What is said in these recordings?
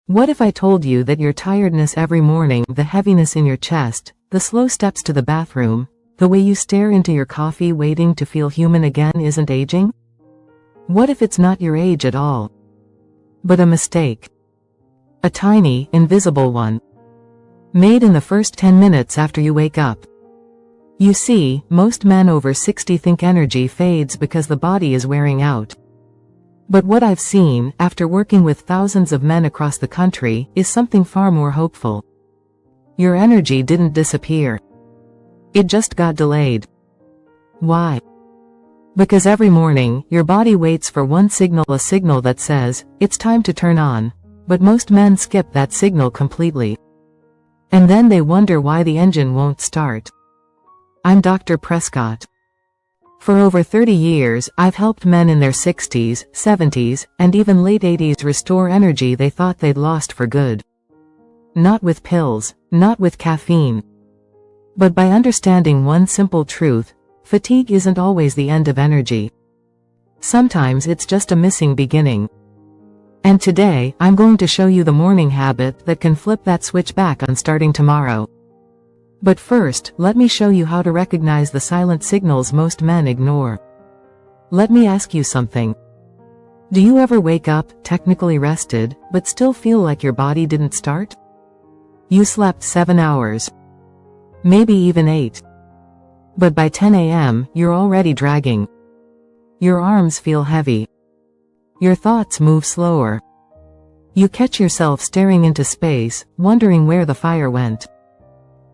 What if I told you that your tiredness every morning, the heaviness in your chest, the slow steps to the bathroom, the way you stare into your coffee waiting to feel human again isn't aging? What if it's not your age at all, but a mistake? A tiny, invisible one. Made in the first 10 minutes after you wake up. You see, most men over 60 think energy fades because the body is wearing out. But what I've seen, after working with thousands of men across the country, is something far more hopeful. Your energy didn't disappear. It just got delayed. Why? Because every morning, your body waits for one signal, a signal that says, it's time to turn on, but most men skip that signal completely. And then they wonder why the engine won't start. I'm Dr. Prescott. For over 30 years, I've helped men in their 60s, 70s, and even late 80s restore energy they thought they'd lost for good. Not with pills, not with caffeine, but by understanding one simple truth: fatigue isn't always the end of energy. Sometimes it's just a missing beginning. And today, I'm going to show you the morning habit that can flip that switch back on starting tomorrow. But first, let me show you how to recognize the silent signals most men ignore. Let me ask you something. Do you ever wake up, technically rested, but still feel like your body didn't start? You slept 7 hours. Maybe even 8. But by 10 a.m., you're already dragging. Your arms feel heavy. Your thoughts move slower. You catch yourself staring into space, wondering where the fire went.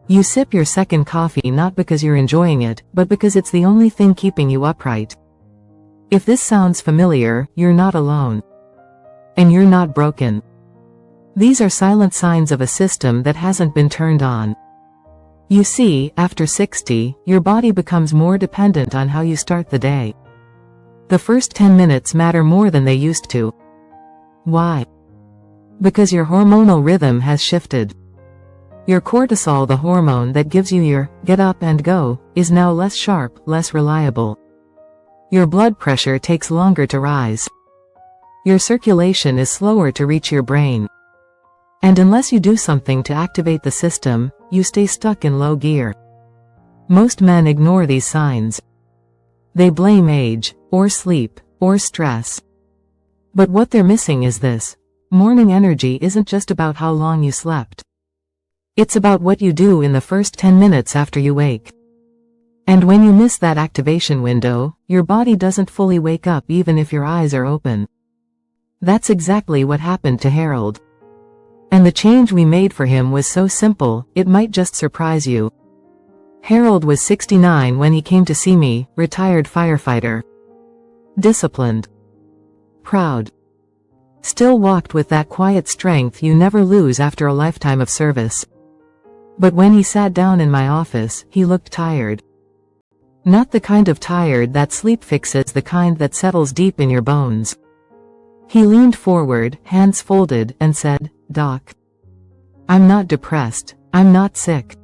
You sip your second coffee not because you're enjoying it, but because it's the only thing keeping you upright. If this sounds familiar, you're not alone. And you're not broken. These are silent signs of a system that hasn't been turned on. You see, after 60, your body becomes more dependent on how you start the day. The first 10 minutes matter more than they used to. Why? Because your hormonal rhythm has shifted. Your cortisol, the hormone that gives you your get up and go, is now less sharp, less reliable. Your blood pressure takes longer to rise. Your circulation is slower to reach your brain. And unless you do something to activate the system, you stay stuck in low gear. Most men ignore these signs. They blame age, or sleep, or stress. But what they're missing is this: morning energy isn't just about how long you slept. It's about what you do in the first 10 minutes after you wake. And when you miss that activation window, your body doesn't fully wake up even if your eyes are open. That's exactly what happened to Harold. And the change we made for him was so simple, it might just surprise you. Harold was 69 when he came to see me, retired firefighter. Disciplined. Proud. Still walked with that quiet strength you never lose after a lifetime of service. But when he sat down in my office, he looked tired. Not the kind of tired that sleep fixes, the kind that settles deep in your bones. He leaned forward, hands folded, and said, "Doc, I'm not depressed, I'm not sick.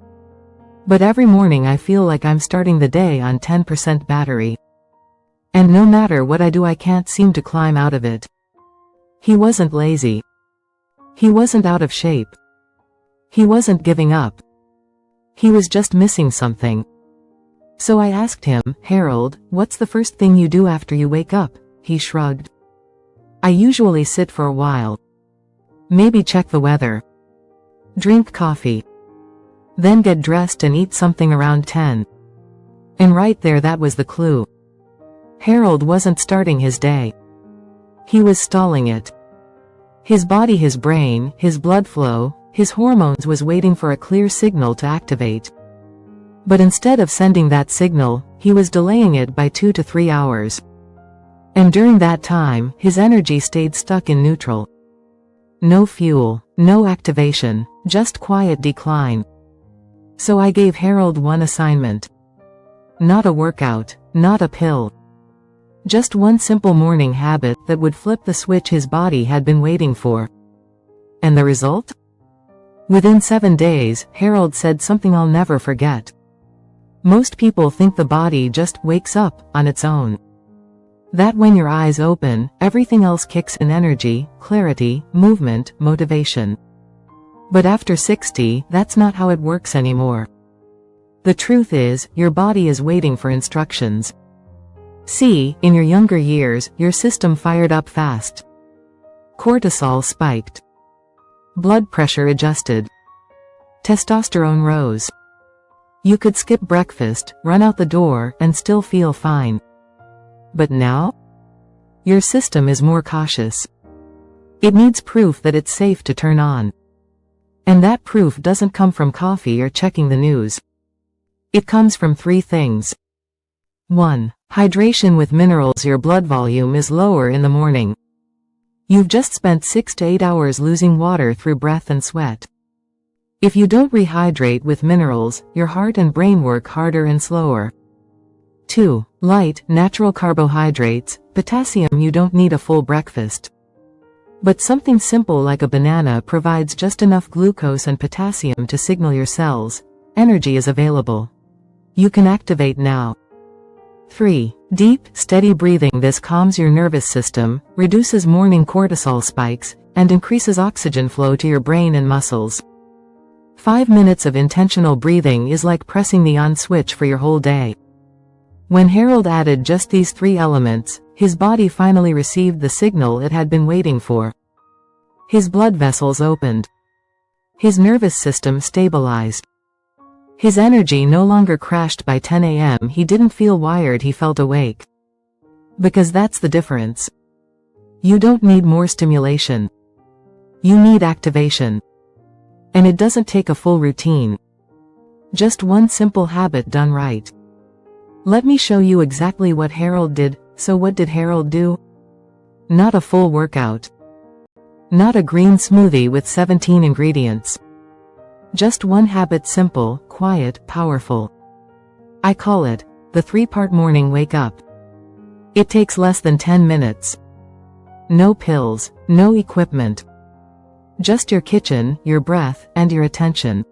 But every morning I feel like I'm starting the day on 10% battery. And no matter what I do, I can't seem to climb out of it." He wasn't lazy. He wasn't out of shape. He wasn't giving up. He was just missing something. So I asked him, "Harold, what's the first thing you do after you wake up?" He shrugged. "I usually sit for a while. Maybe check the weather. Drink coffee. Then get dressed and eat something around 10. And right there, that was the clue. Harold wasn't starting his day. He was stalling it. His body, his brain, his blood flow, his hormones was waiting for a clear signal to activate. But instead of sending that signal, he was delaying it by 2 to 3 hours. And during that time, his energy stayed stuck in neutral. No fuel, no activation, just quiet decline. So I gave Harold one assignment. Not a workout, not a pill. Just one simple morning habit that would flip the switch his body had been waiting for. And the result? Within 7 days, Harold said something I'll never forget. Most people think the body just wakes up on its own. That when your eyes open, everything else kicks in: energy, clarity, movement, motivation. But after 60, that's not how it works anymore. The truth is, your body is waiting for instructions. See, in your younger years, your system fired up fast. Cortisol spiked. Blood pressure adjusted. Testosterone rose. You could skip breakfast, run out the door, and still feel fine. But now? Your system is more cautious. It needs proof that it's safe to turn on. And that proof doesn't come from coffee or checking the news. It comes from three things. 1. Hydration with minerals. Your blood volume is lower in the morning. You've just spent 6 to 8 hours losing water through breath and sweat. If you don't rehydrate with minerals, your heart and brain work harder and slower. 2. Light, natural carbohydrates, potassium. You don't need a full breakfast. But something simple like a banana provides just enough glucose and potassium to signal your cells: energy is available. You can activate now. 3. Deep, steady breathing. This calms your nervous system, reduces morning cortisol spikes, and increases oxygen flow to your brain and muscles. 5 minutes of intentional breathing is like pressing the on switch for your whole day. When Harold added just these 3 elements, his body finally received the signal it had been waiting for. His blood vessels opened. His nervous system stabilized. His energy no longer crashed by 10 a.m. He didn't feel wired, he felt awake. Because that's the difference. You don't need more stimulation. You need activation. And it doesn't take a full routine. Just one simple habit done right. Let me show you exactly what Harold did. So what did Harold do? Not a full workout. Not a green smoothie with 17 ingredients. Just one habit, simple, quiet, powerful. I call it the 3-part morning wake up. It takes less than 10 minutes. No pills, no equipment. Just your kitchen, your breath, and your attention.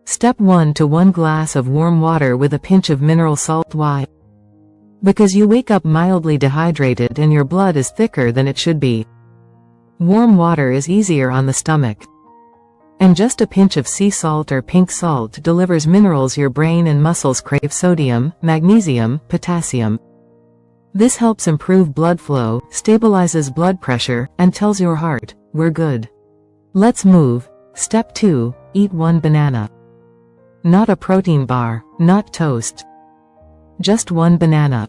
Step 1: to 1 glass of warm water with a pinch of mineral salt. Why? Because you wake up mildly dehydrated and your blood is thicker than it should be. Warm water is easier on the stomach. And just a pinch of sea salt or pink salt delivers minerals your brain and muscles crave: sodium, magnesium, potassium. This helps improve blood flow, stabilizes blood pressure, and tells your heart, we're good. Let's move. Step 2: eat 1 banana. Not a protein bar, not toast. Just 1 banana.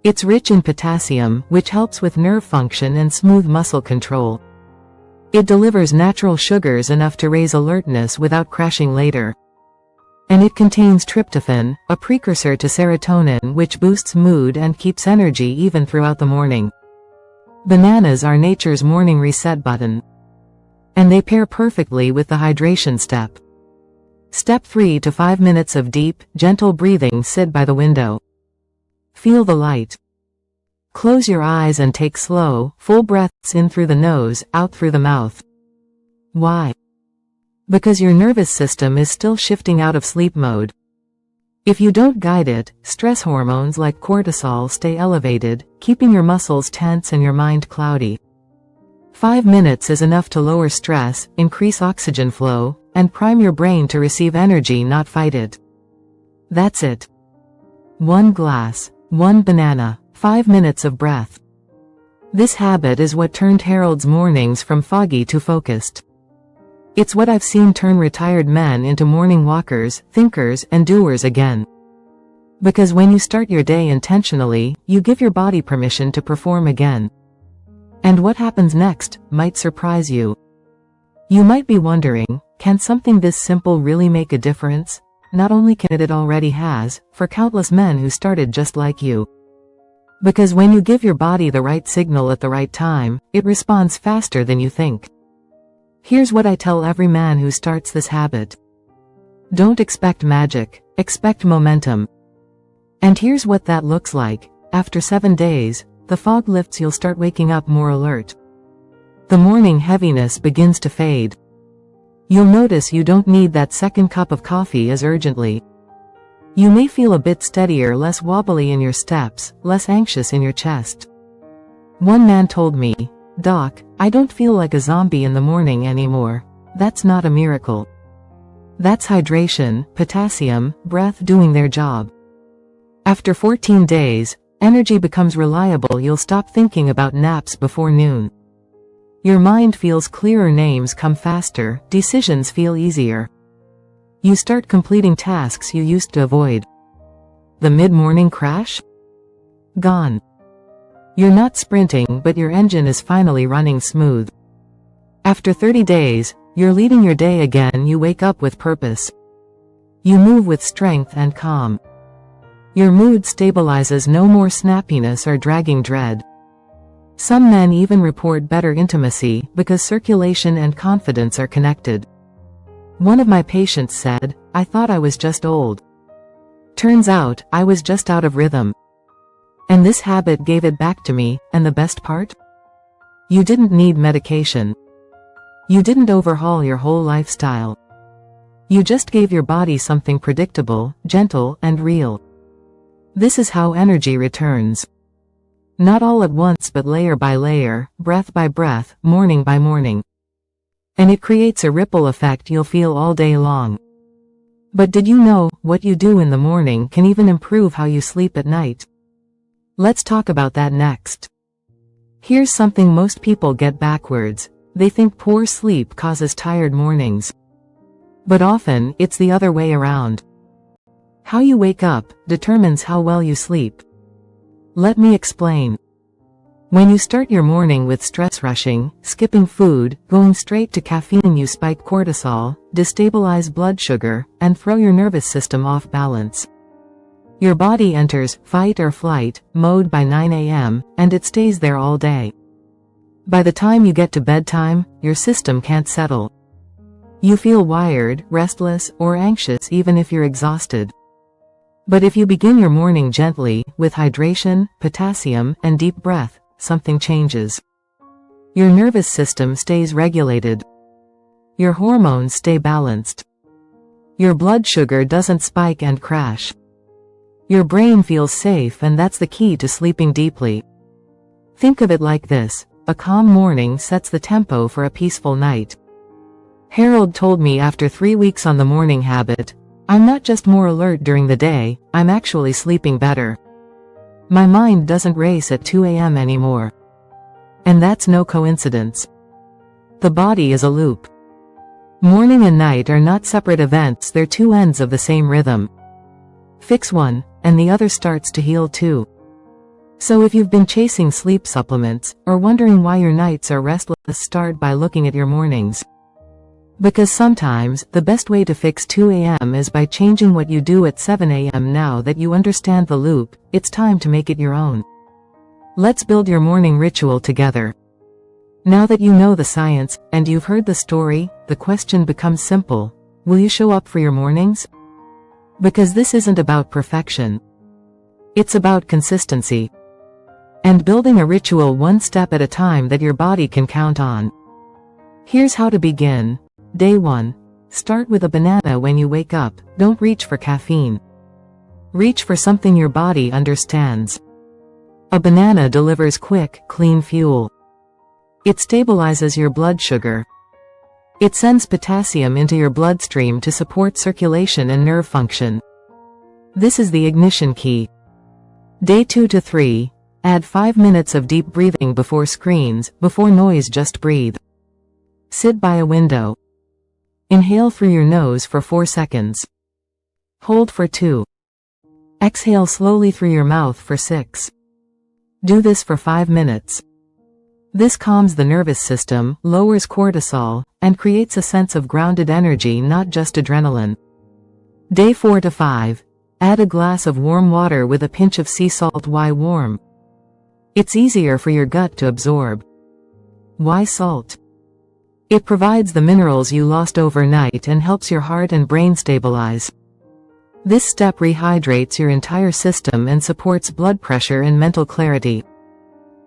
It's rich in potassium, which helps with nerve function and smooth muscle control. It delivers natural sugars enough to raise alertness without crashing later. And it contains tryptophan, a precursor to serotonin, which boosts mood and keeps energy even throughout the morning. Bananas are nature's morning reset button. And they pair perfectly with the hydration step. Step 3: to 5 minutes of deep, gentle breathing. Sit by the window. Feel the light. Close your eyes and take slow, full breaths in through the nose, out through the mouth. Why? Because your nervous system is still shifting out of sleep mode. If you don't guide it, stress hormones like cortisol stay elevated, keeping your muscles tense and your mind cloudy. 5 minutes is enough to lower stress, increase oxygen flow, and prime your brain to receive energy, not fight it. That's it. 1 glass, 1 banana, 5 minutes of breath. This habit is what turned Harold's mornings from foggy to focused. It's what I've seen turn retired men into morning walkers, thinkers, and doers again. Because when you start your day intentionally, you give your body permission to perform again. And what happens next might surprise you. You might be wondering, can something this simple really make a difference? Not only can it already has, for countless men who started just like you. Because when you give your body the right signal at the right time, it responds faster than you think. Here's what I tell every man who starts this habit. Don't expect magic, expect momentum. And here's what that looks like. After 7 days, the fog lifts, you'll start waking up more alert. The morning heaviness begins to fade. You'll notice you don't need that second cup of coffee as urgently. You may feel a bit steadier, less wobbly in your steps, less anxious in your chest. One man told me, "Doc, I don't feel like a zombie in the morning anymore." That's not a miracle. That's hydration, potassium, breath doing their job. After 14 days, energy becomes reliable. You'll stop thinking about naps before noon. Your mind feels clearer, names come faster, decisions feel easier. You start completing tasks you used to avoid. The mid-morning crash? Gone. You're not sprinting, but your engine is finally running smooth. After 30 days, you're leading your day again. You wake up with purpose. You move with strength and calm. Your mood stabilizes, no more snappiness or dragging dread. Some men even report better intimacy because circulation and confidence are connected. One of my patients said, "I thought I was just old. Turns out, I was just out of rhythm. And this habit gave it back to me." And the best part? You didn't need medication. You didn't overhaul your whole lifestyle. You just gave your body something predictable, gentle, and real. This is how energy returns. Not all at once, but layer by layer, breath by breath, morning by morning. And it creates a ripple effect you'll feel all day long. But did you know, what you do in the morning can even improve how you sleep at night? Let's talk about that next. Here's something most people get backwards. They think poor sleep causes tired mornings. But often, it's the other way around. How you wake up determines how well you sleep. Let me explain. When you start your morning with stress, rushing, skipping food, going straight to caffeine, you spike cortisol, destabilize blood sugar, and throw your nervous system off balance. Your body enters fight or flight mode by 9 a.m., and it stays there all day. By the time you get to bedtime, your system can't settle. You feel wired, restless, or anxious even if you're exhausted. But if you begin your morning gently, with hydration, potassium, and deep breath, something changes. Your nervous system stays regulated. Your hormones stay balanced. Your blood sugar doesn't spike and crash. Your brain feels safe, and that's the key to sleeping deeply. Think of it like this: a calm morning sets the tempo for a peaceful night. Harold told me after 3 weeks on the morning habit, "I'm not just more alert during the day, I'm actually sleeping better. My mind doesn't race at 2 a.m. anymore." And that's no coincidence. The body is a loop. Morning and night are not separate events, they're two ends of the same rhythm. Fix one, and the other starts to heal too. So if you've been chasing sleep supplements, or wondering why your nights are restless, start by looking at your mornings. Because sometimes, the best way to fix 2 a.m. is by changing what you do at 7 a.m. Now that you understand the loop, it's time to make it your own. Let's build your morning ritual together. Now that you know the science, and you've heard the story, the question becomes simple. Will you show up for your mornings? Because this isn't about perfection. It's about consistency. And building a ritual one step at a time that your body can count on. Here's how to begin. Day 1. Start with a banana when you wake up. Don't reach for caffeine. Reach for something your body understands. A banana delivers quick, clean fuel. It stabilizes your blood sugar. It sends potassium into your bloodstream to support circulation and nerve function. This is the ignition key. Day 2 to 3. Add 5 minutes of deep breathing before screens, before noise. Just breathe. Sit by a window. Inhale through your nose for 4 seconds. Hold for 2. Exhale slowly through your mouth for 6. Do this for 5 minutes. This calms the nervous system, lowers cortisol, and creates a sense of grounded energy, not just adrenaline. Day 4 to 5. Add a glass of warm water with a pinch of sea salt. Why warm? It's easier for your gut to absorb. Why salt? It provides the minerals you lost overnight and helps your heart and brain stabilize. This step rehydrates your entire system and supports blood pressure and mental clarity.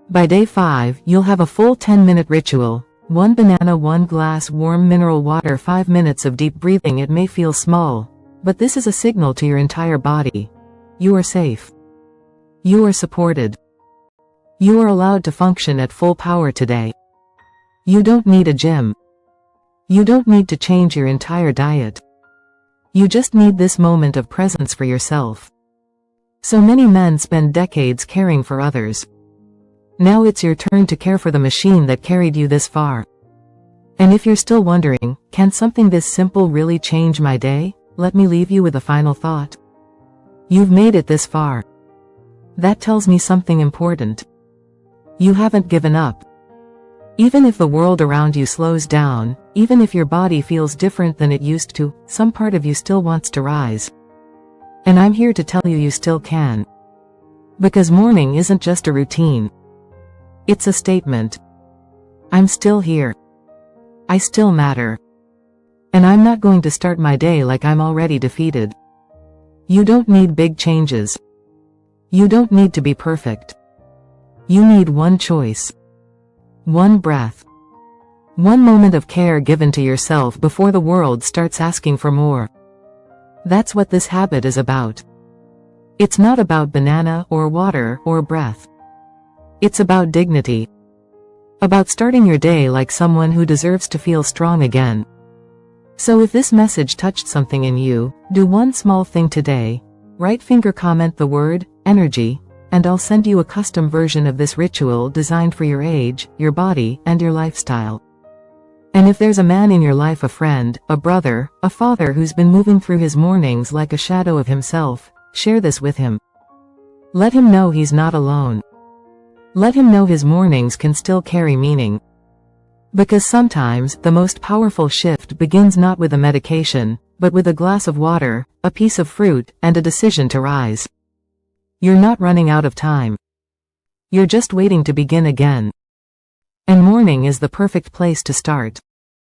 By day 5, you'll have a full 10-minute ritual. 1 banana, 1 glass warm mineral water, 5 minutes of deep breathing. It may feel small, But this is a signal to your entire body. You are safe. You are supported. You are allowed to function at full power today. You don't need a gym. You don't need to change your entire diet. You just need this moment of presence for yourself. So many men spend decades caring for others. Now it's your turn to care for the machine that carried you this far. And if you're still wondering, can something this simple really change my day? Let me leave you with a final thought. You've made it this far. That tells me something important. You haven't given up. Even if the world around you slows down, even if your body feels different than it used to, some part of you still wants to rise. And I'm here to tell you you still can. Because morning isn't just a routine. It's a statement. I'm still here. I still matter. And I'm not going to start my day like I'm already defeated. You don't need big changes. You don't need to be perfect. You need one choice. One breath. One moment of care given to yourself before the world starts asking for more. That's what this habit is about. It's not about banana or water or breath. It's about dignity. About starting your day like someone who deserves to feel strong again. So if this message touched something in you, do one small thing today. Right finger comment the word, energy, and I'll send you a custom version of this ritual designed for your age, your body, and your lifestyle. And if there's a man in your life, a friend, a brother, a father who's been moving through his mornings like a shadow of himself, share this with him. Let him know he's not alone. Let him know his mornings can still carry meaning. Because sometimes, the most powerful shift begins not with a medication, but with a glass of water, a piece of fruit, and a decision to rise. You're not running out of time. You're just waiting to begin again. And morning is the perfect place to start.